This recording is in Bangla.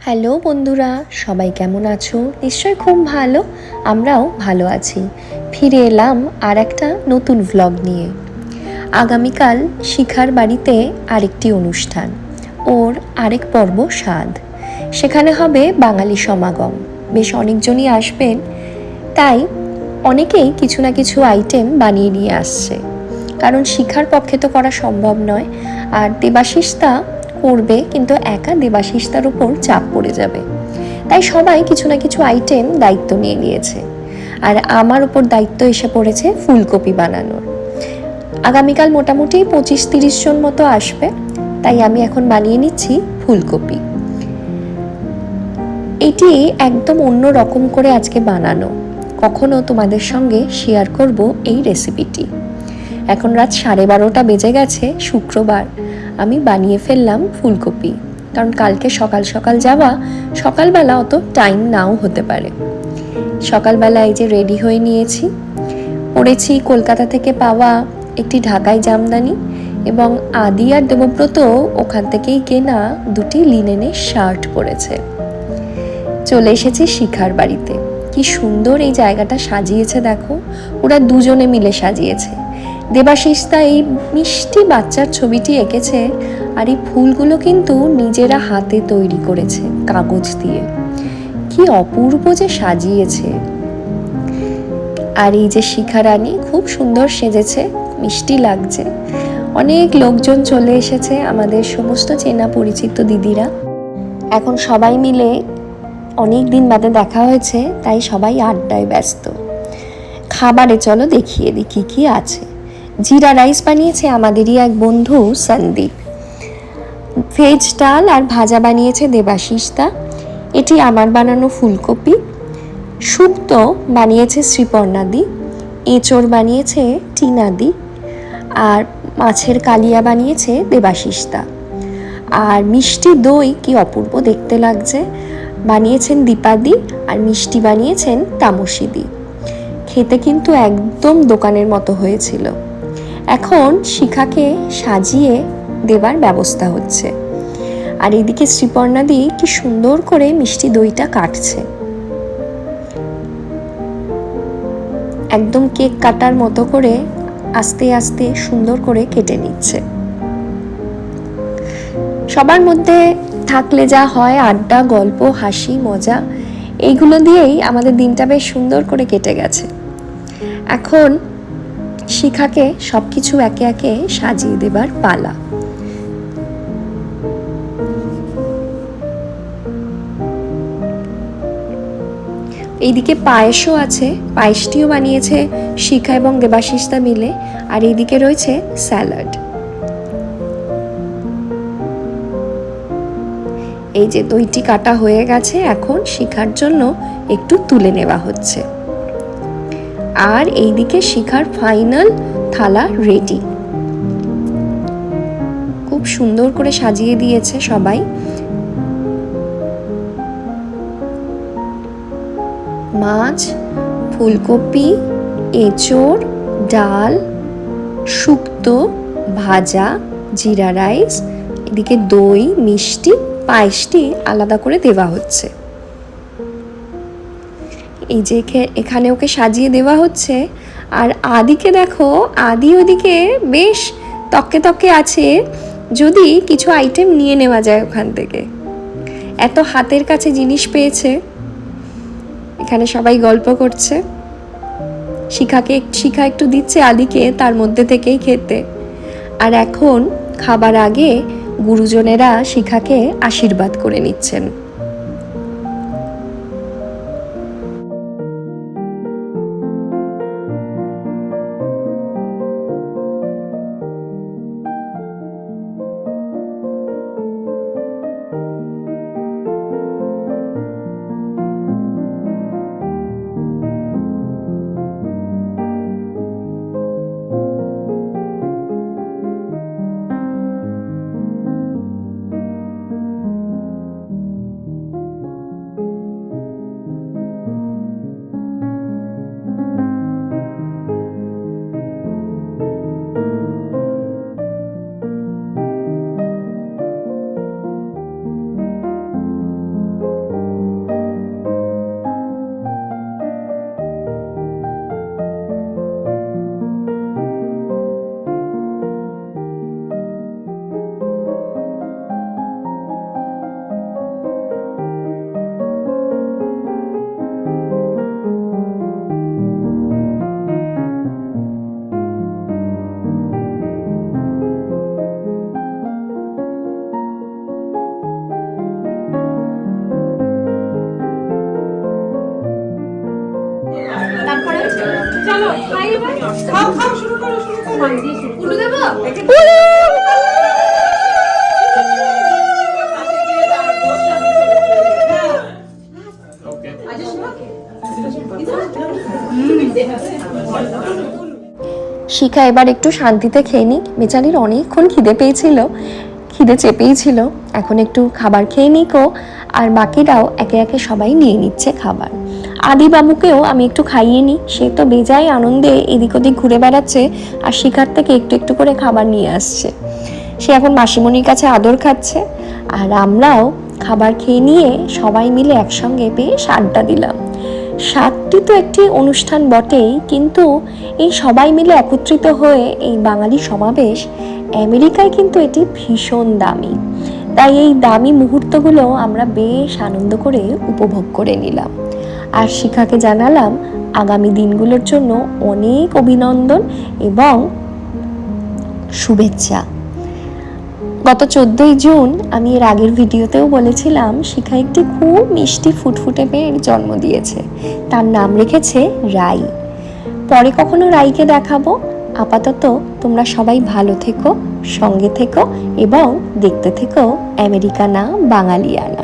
হ্যালো বন্ধুরা, সবাই কেমন আছো? নিশ্চয়ই খুব ভালো। আমরাও ভালো আছি। ফিরে এলাম আর একটা নতুন ভ্লগ নিয়ে। আগামীকাল শিখার বাড়িতে আরেকটি অনুষ্ঠান, ওর আরেক পর্ব স্বাদ। সেখানে হবে বাঙালি সমাগম, বেশ অনেকজনই আসবেন। তাই অনেকেই কিছু না কিছু আইটেম বানিয়ে নিয়ে আসছে, কারণ শিখার পক্ষে তো করা সম্ভব নয়। আর দেবাশিসদা করবে, কিন্তু একা দেবাশিসদার উপর চাপ পড়ে যাবে। তাই সবাই কিছু না কিছু আইটেম দায়িত্ব নিয়ে নিয়েছে। আর আমার উপর দায়িত্ব এসে পড়েছে ফুলকপি বানানোর। আগামীকাল মোটামুটি 25-30 জন মতো আসবে, তাই আমি এখন বানিয়ে নিচ্ছি ফুলকপি। এটি একদম অন্য রকম করে আজকে বানানো, কখনো তোমাদের সঙ্গে শেয়ার করব এই রেসিপিটি। এখন রাত 12:30 বেজে গেছে, শুক্রবার। আমি বানিয়ে ফেললাম ফুলকপি, কারণ কালকে সকাল সকাল যাওয়া, সকালবেলা অত টাইম নাও হতে পারে। সকালবেলা এই যে রেডি হয়ে নিয়েছি, পরেছি কলকাতা থেকে পাওয়া একটি ঢাকাই জামদানি, এবং আদি আর দেবব্রত ওখান থেকেই কেনা দুটি লিনেনের শার্ট পরেছে। চলে এসেছি শিখার বাড়িতে। কি সুন্দর এই জায়গাটা সাজিয়েছে দেখো, ওরা দুজনে মিলে সাজিয়েছে। দেবাশিসদা এই মিষ্টি বাচ্চার ছবিটি এঁকেছে, আর এই ফুলগুলো কিন্তু নিজেরা হাতে তৈরি করেছে কাগজ দিয়ে। কি অপূর্ব যে সাজিয়েছে। আর এই যে শিখা রানী খুব সুন্দর সেজেছে, মিষ্টি লাগছে। অনেক লোকজন চলে এসেছে, আমাদের সমস্ত চেনা পরিচিত দিদিরা। এখন সবাই মিলে, অনেক দিন বাদে দেখা হয়েছে, তাই সবাই আড্ডায় ব্যস্ত। খাবারে চলো দেখিয়ে দিই কি কি আছে। জিরা রাইস বানিয়েছে আমাদেরই এক বন্ধু সন্দীপ। ভেজ ডাল আর ভাজা বানিয়েছে দেবাশিসদা। এটি আমার বানানো ফুলকপি। শুক্তো বানিয়েছে শ্রীপর্ণাদি। এঁচড় বানিয়েছে টিনাদি। আর মাছের কালিয়া বানিয়েছে দেবাশিসদা। আর মিষ্টি দই কি অপূর্ব দেখতে লাগছে, বানিয়েছেন দীপাদি। আর মিষ্টি বানিয়েছেন তামসীদি। খেতে কিন্তু একদম দোকানের মতো হয়েছিল। এখন শিখাকে সাজিয়ে দেবার ব্যবস্থা হচ্ছে। আর এদিকে শ্রীপর্ণাদি কি সুন্দর করে মিষ্টি দইটা কাটছে, একদম কেক কাটার মতো করে আস্তে আস্তে সুন্দর করে কেটে নিচ্ছে। সবার মধ্যে থাকলে যা হয়, আড্ডা, গল্প, হাসি, মজা, এইগুলো দিয়েই আমাদের দিনটা বেশ সুন্দর করে কেটে গেছে। এখন শিখাকে সবকিছু একে একে সাজিয়ে দেবার পালা। এইদিকে পায়েসও আছে, পায়েসটিও বানিয়েছে শিখা এবং দেবাশিসদা মিলে। আর এইদিকে রয়েছে স্যালাড। এই যে দইটি কাটা হয়ে গেছে, এখন শিখার জন্য একটু তুলে নেওয়া হচ্ছে। আর এইদিকে শিখার ফাইনাল থালা রেডি। খুব সুন্দর করে সাজিয়ে দিয়েছে সবাই। মাছ, ফুলকপি, এঁচড়, ডাল, শুক্তো, ভাজা, জিরা রাইস, এদিকে দই, মিষ্টি, পায়েসটি আলাদা করে দেওয়া হচ্ছে। এই যে এখানে ওকে সাজিয়ে দেওয়া হচ্ছে। আর আদিকে দেখো, আদি ওদিকে বেশ তককে তককে আছে, যদি কিছু আইটেম নিয়ে নেওয়া যায় ওখান থেকে। এত হাতের কাছে জিনিস পেয়েছে। এখানে সবাই গল্প করছে, শিখা একটু দিচ্ছে আদিকে তার মধ্যে থেকেই খেতে। আর এখন খাবার আগে গুরুজনেরা শিখাকে আশীর্বাদ করে নিচ্ছেন। শিখা এবার একটু শান্তিতে খেয়ে নিক, বেচারির অনেকক্ষণ খিদে পেয়েছিল, খিদে চেপেই ছিল। এখন একটু খাবার খেয়ে নিকো, আর বাকিরাও একে একে সবাই নিয়ে নিচ্ছে খাবার। আদি বাবুকেও আমি একটু খাইয়ে নিই, সে তো বেজায় আনন্দে এদিক ওদিক ঘুরে বেড়াচ্ছে আর শিখার থেকে একটু একটু করে খাবার নিয়ে আসছে। সে এখন মাসিমণির কাছে আদর খাচ্ছে, আর আমরাও খাবার খেয়ে নিয়ে সবাই মিলে একসঙ্গে বেশ আড্ডা দিলাম। সাতটি তো একটি অনুষ্ঠান বটেই, কিন্তু এই সবাই মিলে একত্রিত হয়ে এই বাঙালি সমাবেশ আমেরিকায় কিন্তু এটি ভীষণ দামি। তাই এই দামি মুহূর্তগুলো আমরা বেশ আনন্দ করে উপভোগ করে নিলাম। আর শিখাকে জানালাম আগামী দিনগুলোর জন্য অনেক অভিনন্দন এবং শুভেচ্ছা। গত 14ই জুন আমি এর আগের ভিডিওতেও বলেছিলাম শিখা একটি খুব মিষ্টি ফুটফুটে মেয়ের জন্ম দিয়েছে, তার নাম রেখেছে রাই। পরে কখনো রাইকে দেখাবো। আপাতত তোমরা সবাই ভালো থেকো, সঙ্গে থেকো এবং দেখতে থেকো আমেরিকা না বাঙালিয়ানা।